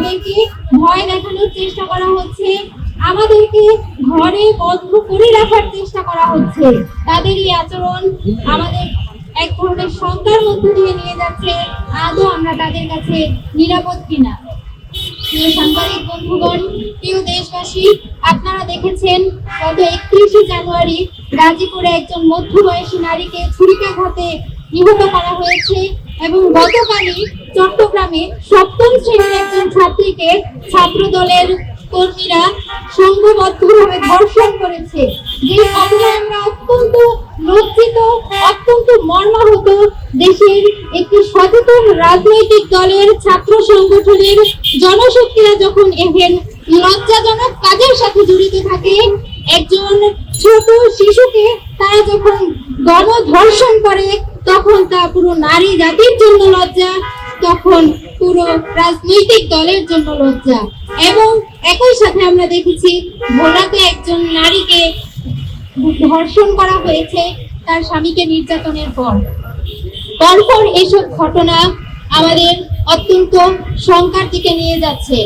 তাদেরকে ভয় দেখানোর চেষ্টা করা হচ্ছে, আমাদেরকে ঘরে বন্ধ করে রাখার চেষ্টা করা হচ্ছে। তাদের এই আচরণ আমাদের এক ধরনের শঙ্কার মধ্য দিয়ে নিয়ে যাচ্ছে, আদৌ আমরা তাদের কাছে নিরাপদ কিনা। প্রিয় সাংবাদিক বন্ধুগণ, প্রিয় দেশবাসী, আপনারা দেখেছেন গত 31শে জানুয়ারি গাজীপুরে একজন মধ্যবয়সী নারীকে ছুরিকাঘাতে নিহত করা হয়েছে এবং গতকালই চট্টগ্রামে সপ্তম শ্রেণীর একজন ছাত্রীকে ছাত্র দলের কর্মীরা সংঘবদ্ধভাবে ধর্ষণ করেছে। যে ঘটনায় আমরা অত্যন্ত লজ্জিত, অত্যন্ত মর্মাহত। দেশের একটি সচেতন রাজনৈতিক দলের ছাত্র সংগঠনের জনশক্তিরা যখন এহেন লজ্জাজনক কাজের সাথে জড়িত থাকে, একজন ছোট শিশুকে তারা যখন গণধর্ষণ করে, তখন তা পুরো নারী জাতির জন্য লজ্জা, তখন পুরো রাজনৈতিক দলের জন্য লজ্জা। এবং একই সাথে আমরা দেখেছি ভোলাতে একজন নারীকে ধর্ষণ করা হয়েছে তার স্বামীকে নির্যাতনের পর। পরপর এসব ঘটনা আমাদের অত্যন্ত শঙ্কার দিকে নিয়ে যাচ্ছে।